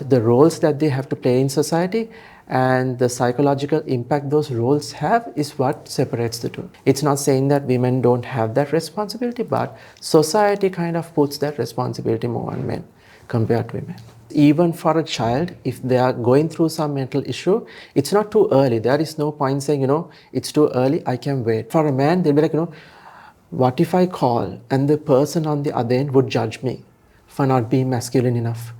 the roles that they have to play in society and the psychological impact those roles have is what separates the two. It's not saying that women don't have that responsibility, but society kind of puts that responsibility more on men compared to women. Even for a child, if they are going through some mental issue, it's not too early. There is no point saying, it's too early, I can wait. For a man, they'll be like, what if I call and the person on the other end would judge me for not being masculine enough?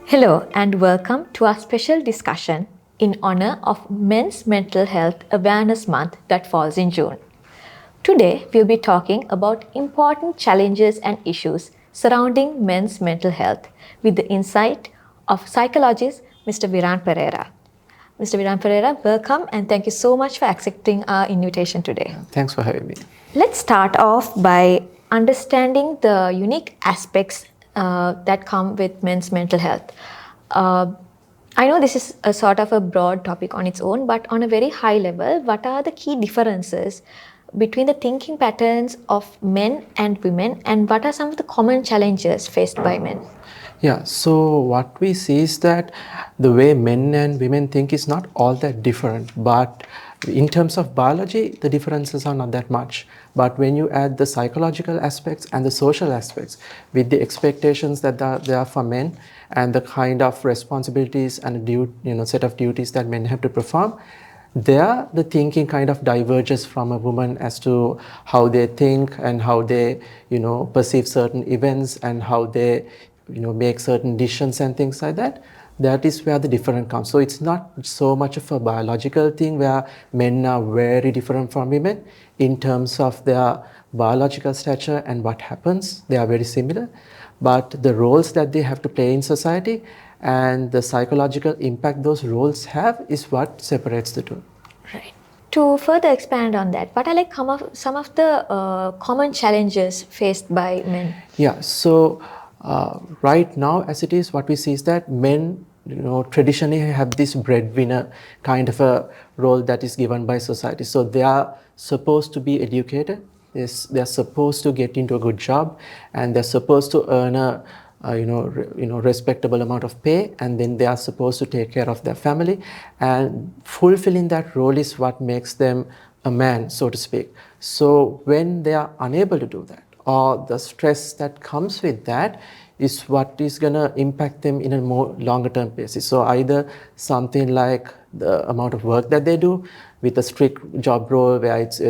Hello and welcome to our special discussion in honor of Men's Mental Health Awareness Month that falls in June. Today, we'll be talking about important challenges and issues surrounding men's mental health with the insight of psychologist Mr.Viran Perera. Mr. Viran Perera, welcome and thank you so much for accepting our invitation today. Thanks for having me. Let's start off by understanding the unique aspects that come with men's mental health. I know this is a sort of a broad topic on its own, but on a very high level, what are the key differences between the thinking patterns of men and women, and what are some of the common challenges faced by men? Yeah, so what we see is that the way men and women think is not all that different, but in terms of biology, the differences are not that much. But when you add the psychological aspects and the social aspects with the expectations that there are for men and the kind of responsibilities and set of duties that men have to perform, there the thinking kind of diverges from a woman as to how they think and how they perceive certain events and how they make certain decisions and things like that. That is where the difference comes. So it's not so much of a biological thing where men are very different from women in terms of their biological stature and what happens. They are very similar, but the roles that they have to play in society and the psychological impact those roles have is what separates the two. Right. To further expand on that, what are some of the common challenges faced by men? Yeah, so right now as it is, what we see is that men traditionally have this breadwinner kind of a role that is given by society. So they are supposed to be educated, they're supposed to get into a good job, and they're supposed to earn a respectable amount of pay, and then they are supposed to take care of their family, and fulfilling that role is what makes them a man, so to speak. So when they are unable to do that, or the stress that comes with that is what is going to impact them in a more longer term basis. So either something like the amount of work that they do with a strict job role where it's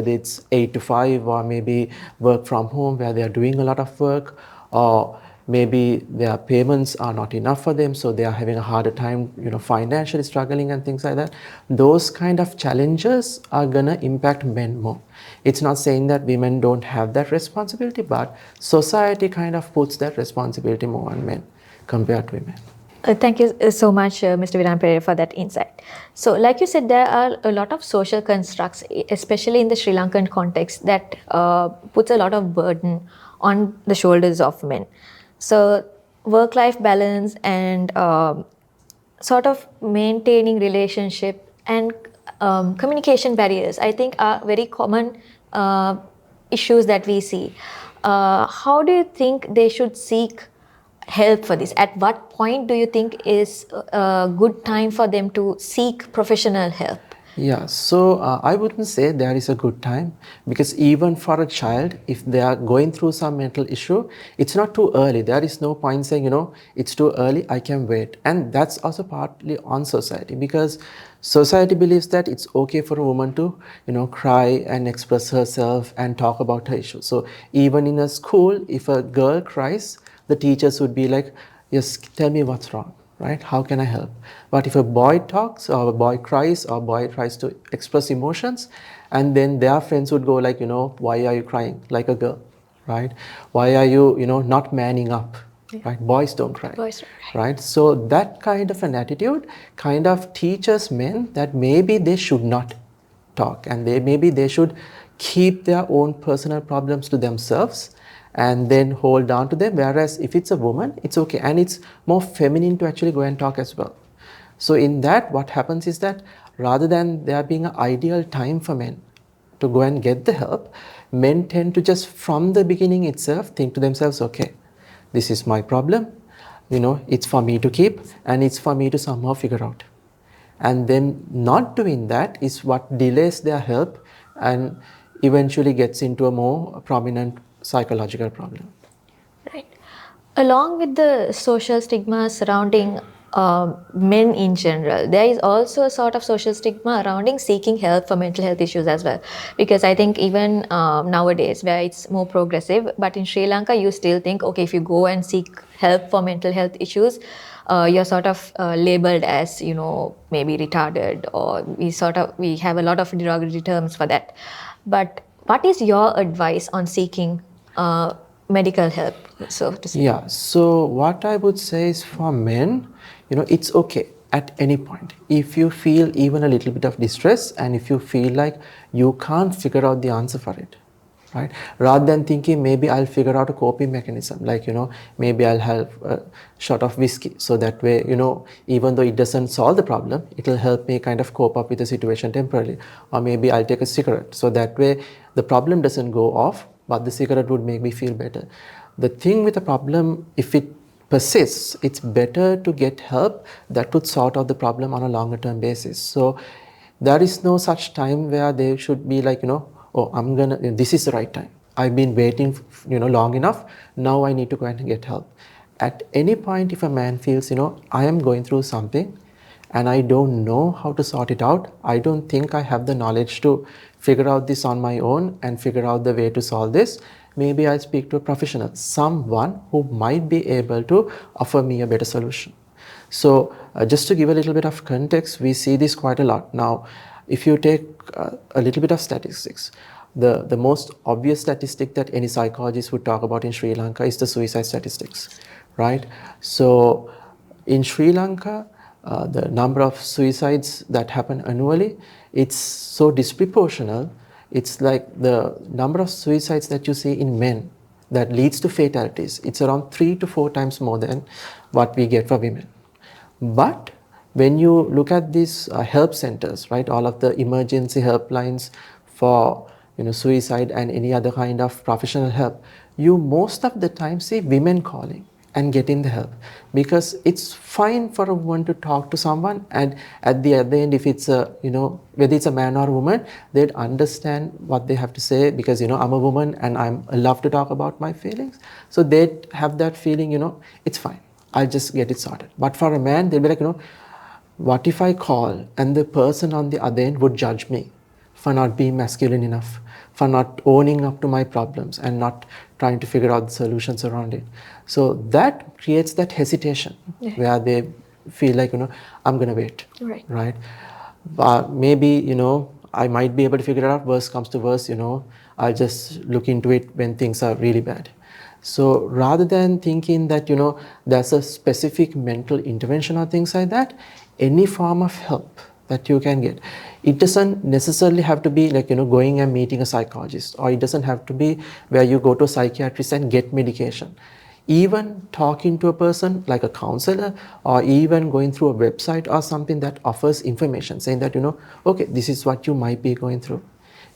8 to 5, or maybe work from home where they are doing a lot of work, or maybe their payments are not enough for them, so they are having a harder time financially struggling and things like that. Those kind of challenges are going to impact men more. It's not saying that women don't have that responsibility, but society kind of puts that responsibility more on men compared to women. Thank you so much, Mr. Viran Perera, for that insight. So, like you said, there are a lot of social constructs, especially in the Sri Lankan context, that puts a lot of burden on the shoulders of men. So, work-life balance and sort of maintaining relationship and communication barriers, I think, are very common issues that we see. How do you think they should seek help for this? At what point do you think is a good time for them to seek professional help? Yeah, so I wouldn't say there is a good time, because even for a child, if they are going through some mental issue, it's not too early. There is no point saying, it's too early, I can wait. And that's also partly on society, because society believes that it's okay for a woman to, cry and express herself and talk about her issues. So even in a school, if a girl cries, the teachers would be like, yes, tell me what's wrong. Right? How can I help? But if a boy talks, or a boy cries, or a boy tries to express emotions, and then their friends would go like, why are you crying like a girl, right? Why are you, not manning up, right? Boys don't cry, right? So that kind of an attitude kind of teaches men that maybe they should not talk, and maybe they should keep their own personal problems to themselves and then hold on to them. Whereas if it's a woman, it's okay, and it's more feminine to actually go and talk as well. So in that, what happens is that rather than there being an ideal time for men to go and get the help, men tend to just from the beginning itself think to themselves, okay, this is my problem, it's for me to keep and it's for me to somehow figure out. And then not doing that is what delays their help and eventually gets into a more prominent psychological problem. Right. Along with the social stigma surrounding men in general, there is also a sort of social stigma surrounding seeking help for mental health issues as well. Because I think even nowadays, where it's more progressive, but in Sri Lanka, you still think, okay, if you go and seek help for mental health issues, you're sort of labeled as, maybe retarded, or we have a lot of derogatory terms for that. But what is your advice on seeking medical help, so to say? Yeah, so what I would say is for men, it's okay at any point. If you feel even a little bit of distress and if you feel like you can't figure out the answer for it, right? Rather than thinking maybe I'll figure out a coping mechanism, like, maybe I'll have a shot of whiskey. So that way, even though it doesn't solve the problem, it'll help me kind of cope up with the situation temporarily. Or maybe I'll take a cigarette. So that way the problem doesn't go off, but the cigarette would make me feel better. The thing with the problem, if it persists, it's better to get help that would sort out the problem on a longer term basis. So there is no such time where they should be like, oh, this is the right time. I've been waiting, long enough. Now I need to go and get help. At any point, if a man feels, I am going through something and I don't know how to sort it out, I don't think I have the knowledge to figure out this on my own and figure out the way to solve this, maybe I'll speak to a professional, someone who might be able to offer me a better solution. So just to give a little bit of context, we see this quite a lot. Now, if you take a little bit of statistics, the most obvious statistic that any psychologist would talk about in Sri Lanka is the suicide statistics, right? So in Sri Lanka, the number of suicides that happen annually, it's so disproportional. It's like the number of suicides that you see in men that leads to fatalities. It's around 3 to 4 times more than what we get for women. But when you look at these help centers, right, all of the emergency helplines for suicide and any other kind of professional help, you most of the time see women calling and getting the help, because it's fine for a woman to talk to someone, and at the other end, if it's whether it's a man or a woman, they'd understand what they have to say, because I'm a woman and I love to talk about my feelings, so they'd have that feeling, it's fine, I'll just get it sorted. But for a man, they'll be like, what if I call and the person on the other end would judge me for not being masculine enough, for not owning up to my problems and not trying to figure out the solutions around it. So that creates that hesitation, yeah, where they feel like, I'm going to wait, right? But maybe, I might be able to figure it out. Worst comes to worst, I'll just look into it when things are really bad. So rather than thinking that, there's a specific mental intervention or things like that, any form of help that you can get. It doesn't necessarily have to be like, going and meeting a psychologist, or it doesn't have to be where you go to a psychiatrist and get medication. Even talking to a person like a counselor, or even going through a website or something that offers information saying that, okay, this is what you might be going through.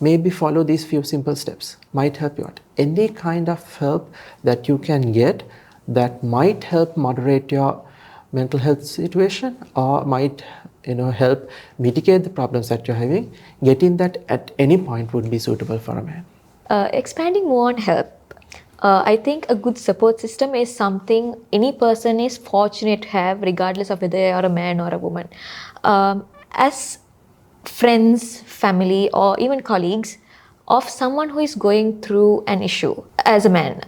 Maybe follow these few simple steps, might help you out. Any kind of help that you can get that might help moderate your mental health situation, or might help mitigate the problems that you're having, getting that at any point would be suitable for a man. Expanding more on help, I think a good support system is something any person is fortunate to have, regardless of whether they are a man or a woman. As friends, family, or even colleagues of someone who is going through an issue as a man,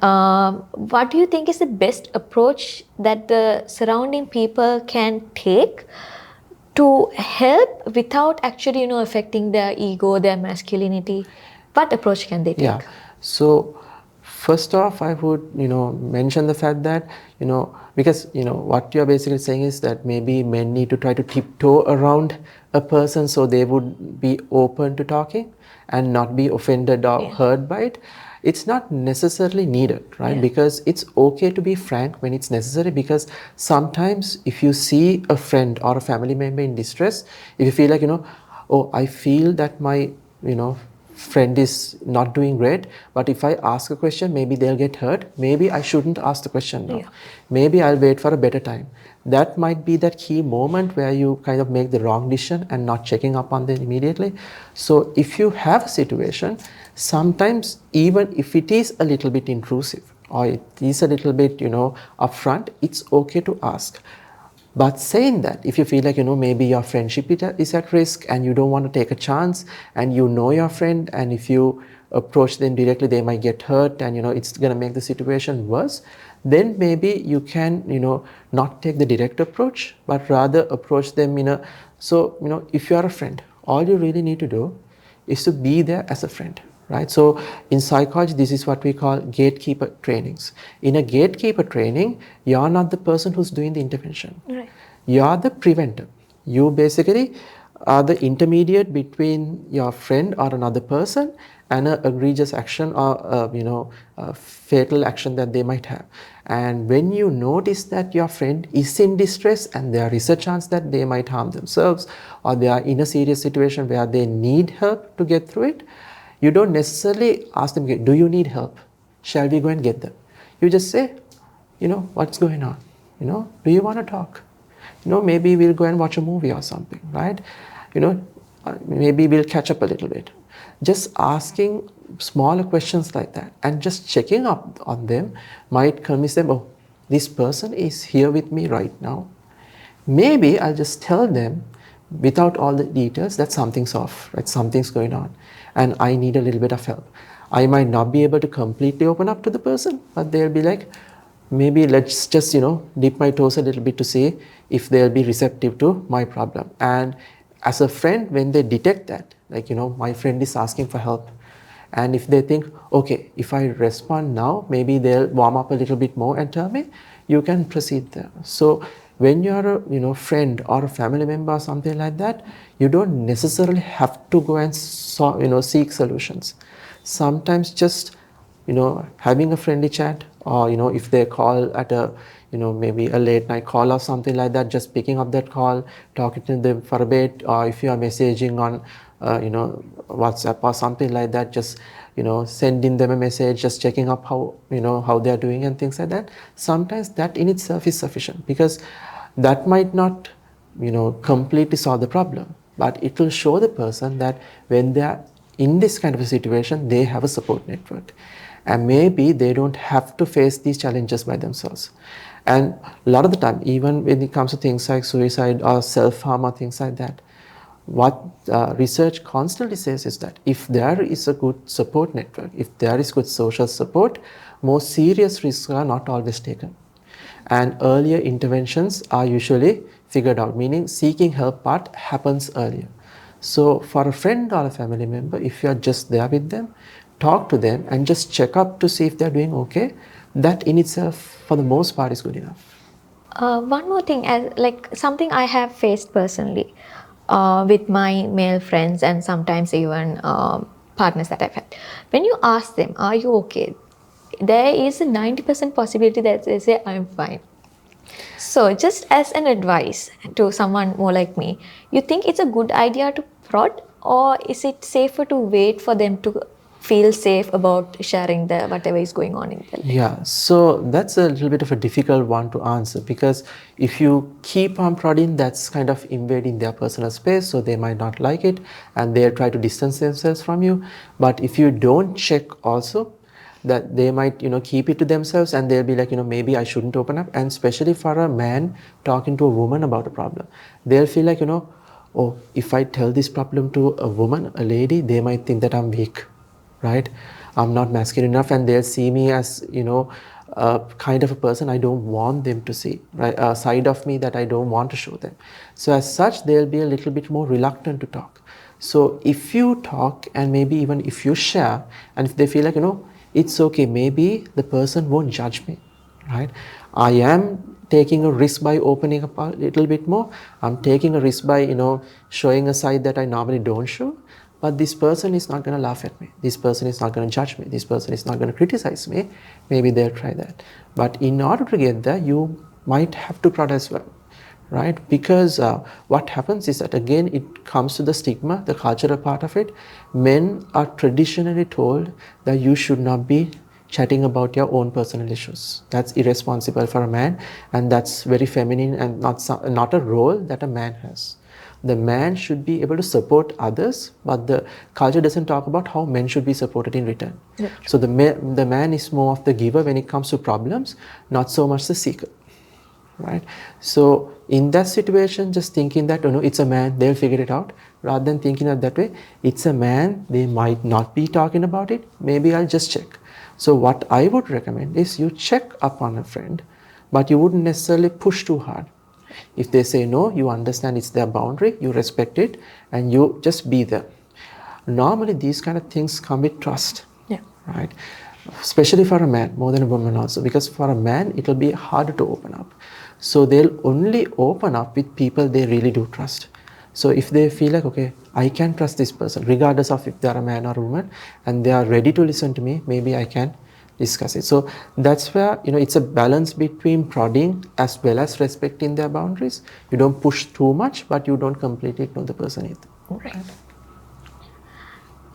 what do you think is the best approach that the surrounding people can take to help without actually, affecting their ego, their masculinity? What approach can they take? Yeah. So first off, I would, mention the fact that, because, what you're basically saying is that maybe men need to try to tiptoe around a person so they would be open to talking and not be offended or hurt by it. It's not necessarily needed, right? Yeah. Because it's okay to be frank when it's necessary, because sometimes if you see a friend or a family member in distress, if you feel like, oh, I feel that my, friend is not doing great, but if I ask a question, maybe they'll get hurt. Maybe I shouldn't ask the question now. Yeah. Maybe I'll wait for a better time. That might be that key moment where you kind of make the wrong decision and not checking up on them immediately. So if you have a situation, sometimes even if it is a little bit intrusive or it is a little bit, upfront, it's okay to ask. But saying that, if you feel like, maybe your friendship is at risk and you don't want to take a chance and you know your friend, and if you approach them directly, they might get hurt and, it's going to make the situation worse, then maybe you can, not take the direct approach, but rather approach them if you are a friend, all you really need to do is to be there as a friend. Right? So in psychology, this is what we call gatekeeper trainings. In a gatekeeper training, you're not the person who's doing the intervention. Right. You're the preventer. You basically are the intermediate between your friend or another person and an egregious action or a fatal action that they might have. And when you notice that your friend is in distress and there is a chance that they might harm themselves or they are in a serious situation where they need help to get through it, you don't necessarily ask them, do you need help? Shall we go and get them? You just say, what's going on? Do you want to talk? Maybe we'll go and watch a movie or something, right? Maybe we'll catch up a little bit. Just asking smaller questions like that and just checking up on them might convince them, oh, this person is here with me right now. Maybe I'll just tell them without all the details that something's off, right? Something's going on and I need a little bit of help. I might not be able to completely open up to the person, but they'll be like, maybe let's just, dip my toes a little bit to see if they'll be receptive to my problem. And as a friend, when they detect that, like, my friend is asking for help, and if they think, okay, if I respond now, maybe they'll warm up a little bit more and tell me, you can proceed there. So when you're a friend or a family member or something like that, you don't necessarily have to go and seek solutions. Sometimes just having a friendly chat, or if they call at a maybe a late night call or something like that, just picking up that call, talking to them for a bit, or if you are messaging on WhatsApp or something like that, just sending them a message, just checking up how how they are doing and things like that. Sometimes that in itself is sufficient, because that might not completely solve the problem, but it will show the person that when they are in this kind of a situation, they have a support network, and maybe they don't have to face these challenges by themselves. And a lot of the time, even when it comes to things like suicide or self-harm or things like that, what research constantly says is that if there is a good support network, if there is good social support, more serious risks are not always taken. And earlier interventions are usually figured out, meaning seeking help part happens earlier. So for a friend or a family member, if you are just there with them, talk to them and just check up to see if they're doing okay, that in itself, for the most part, is good enough. One more thing, as like something I have faced personally with my male friends and sometimes even partners that I've had. When you ask them, "Are you okay?" there is a 90% possibility that they say, "I'm fine." So, just as an advice to someone more like me, you think it's a good idea to prod, or is it safer to wait for them to feel safe about sharing the whatever is going on in their life? Yeah, so that's a little bit of a difficult one to answer, because if you keep on prodding, that's kind of invading their personal space, so they might not like it and they'll try to distance themselves from you. But if you don't check also, that they might keep it to themselves and they'll be like, maybe I shouldn't open up. And especially for a man talking to a woman about a problem, they'll feel like, oh, if I tell this problem to a woman, a lady, they might think that I'm weak, right? I'm not masculine enough, and they'll see me as a kind of a person I don't want them to see, right? A side of me that I don't want to show them. So as such, they'll be a little bit more reluctant to talk. So if you talk, and maybe even if you share, and if they feel like it's okay, maybe the person won't judge me, right? I am taking a risk by opening up a little bit more. I'm taking a risk by showing a side that I normally don't show. But this person is not going to laugh at me. This person is not going to judge me. This person is not going to criticize me. Maybe they'll try that. But in order to get there, you might have to prod as well, right? Because what happens is that, again, it comes to the stigma, the cultural part of it. Men are traditionally told that you should not be chatting about your own personal issues. That's irresponsible for a man, and that's very feminine and not a role that a man has. The man should be able to support others, but the culture doesn't talk about how men should be supported in return. Yep. So the man is more of the giver when it comes to problems, not so much the seeker, right? So in that situation, just thinking that, it's a man, they'll figure it out, rather than thinking of that way, it's a man, they might not be talking about it, maybe I'll just check. So what I would recommend is you check up on a friend, but you wouldn't necessarily push too hard. If they say no, you understand it's their boundary, you respect it, and you just be there. Normally these kind of things come with trust, Yeah. right? Especially for a man, more than a woman also, because for a man it will be harder to open up. So they'll only open up with people they really do trust. So if they feel like, okay, I can trust this person regardless of if they are a man or a woman, and they are ready to listen to me, maybe I can discuss it. So that's where, it's a balance between prodding as well as respecting their boundaries. You don't push too much, but you don't completely ignore the person either. Right.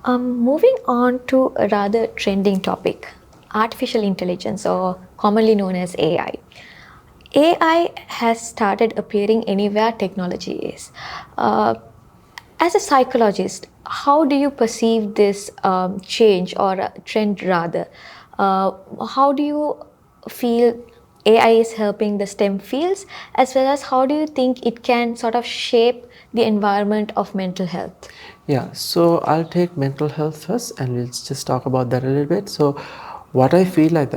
Moving on to a rather trending topic, artificial intelligence, or commonly known as AI. AI has started appearing anywhere technology is. As a psychologist, how do you perceive this change or trend rather? How do you feel AI is helping the STEM fields, as well as how do you think it can sort of shape the environment of mental health? Yeah, so I'll take mental health first, and we'll just talk about that a little bit. So what I feel like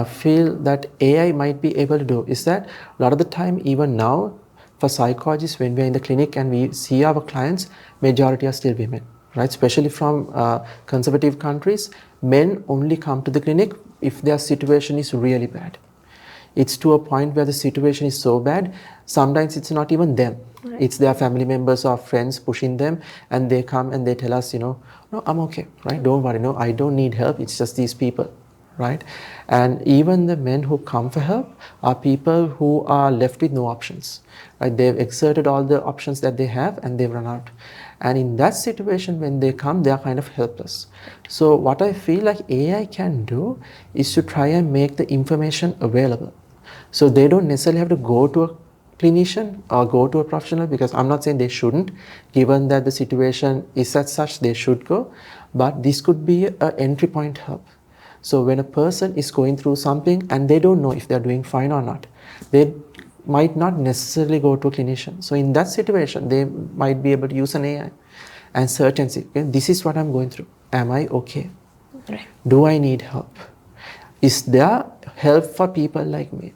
feel that AI might be able to do is that a lot of the time, even now, for psychologists, when we're in the clinic and we see our clients, majority are still women, right? Especially from conservative countries, men only come to the clinic if their situation is really bad. It's to a point where the situation is so bad, sometimes it's not even them. Right. It's their family members or friends pushing them, and they come and they tell us, no, I'm okay, right? Don't worry, no, I don't need help. It's just these people, right? And even the men who come for help are people who are left with no options, right? They've exerted all the options that they have and they've run out. And in that situation, when they come, they are kind of helpless. So what I feel like AI can do is to try and make the information available. So they don't necessarily have to go to a clinician or go to a professional, because I'm not saying they shouldn't, given that the situation is as such, they should go, but this could be an entry point help. So when a person is going through something and they don't know if they're doing fine or not, they might not necessarily go to a clinician. So in that situation, they might be able to use an AI and search and see, okay, this is what I'm going through. Am I okay? Right. Do I need help? Is there help for people like me?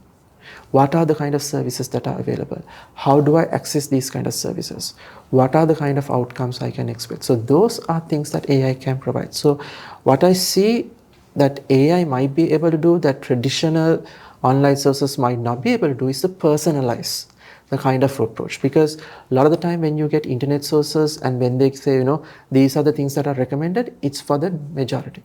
What are the kind of services that are available? How do I access these kind of services? What are the kind of outcomes I can expect? So those are things that AI can provide. So what I see that AI might be able to do that traditional online sources might not be able to do is to personalize the kind of approach. Because a lot of the time when you get internet sources and when they say, these are the things that are recommended, it's for the majority.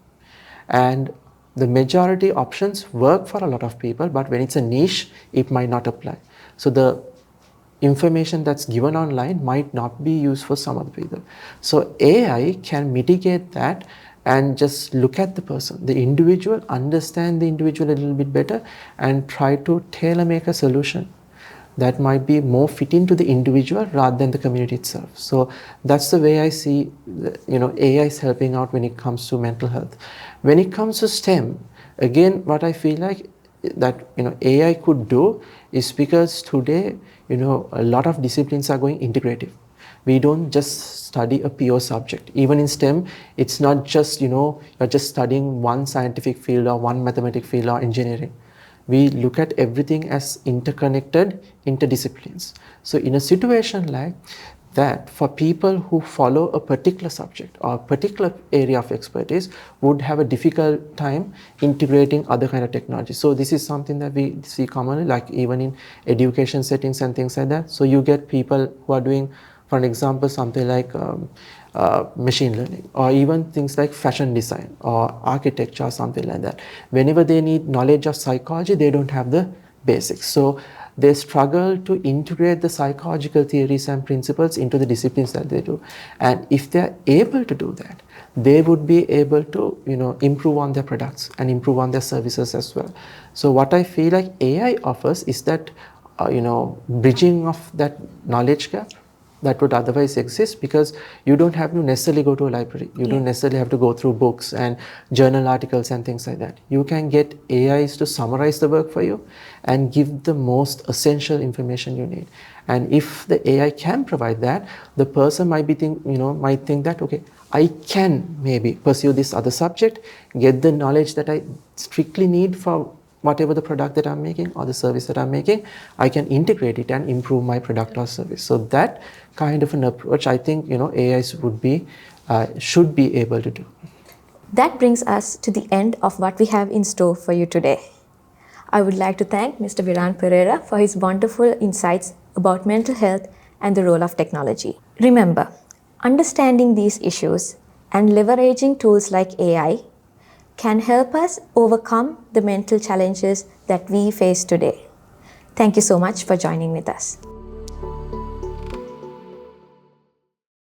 And the majority options work for a lot of people, but when it's a niche, it might not apply. So the information that's given online might not be used for some other people. So AI can mitigate that and just look at the person, the individual, understand the individual a little bit better, and try to tailor make a solution that might be more fitting to the individual rather than the community itself. So that's the way I see, AI is helping out when it comes to mental health. When it comes to STEM, again, what I feel like that AI could do is, because today, a lot of disciplines are going integrative. We don't just study a pure subject. Even in STEM, it's not just, you're just studying one scientific field or one mathematic field or engineering. We look at everything as interconnected interdisciplines. So in a situation like that, for people who follow a particular subject or a particular area of expertise would have a difficult time integrating other kind of technology. So this is something that we see commonly, like even in education settings and things like that. So you get people who are doing, for an example, something like machine learning, or even things like fashion design or architecture or something like that. Whenever they need knowledge of psychology, they don't have the basics. So they struggle to integrate the psychological theories and principles into the disciplines that they do. And if they're able to do that, they would be able to, improve on their products and improve on their services as well. So what I feel like AI offers is that, bridging of that knowledge gap that would otherwise exist, because you don't have to necessarily go to a library. You don't necessarily have to go through books and journal articles and things like that. You can get AIs to summarize the work for you and give the most essential information you need. And if the AI can provide that, the person might think that, okay, I can maybe pursue this other subject, get the knowledge that I strictly need for whatever the product that I'm making or the service that I'm making. I can integrate it and improve my product or service. So that kind of an approach, I think, AIs should be able to do. That brings us to the end of what we have in store for you today. I would like to thank Mr. Viran Perera for his wonderful insights about mental health and the role of technology. Remember, understanding these issues and leveraging tools like AI can help us overcome the mental challenges that we face today. Thank you so much for joining with us.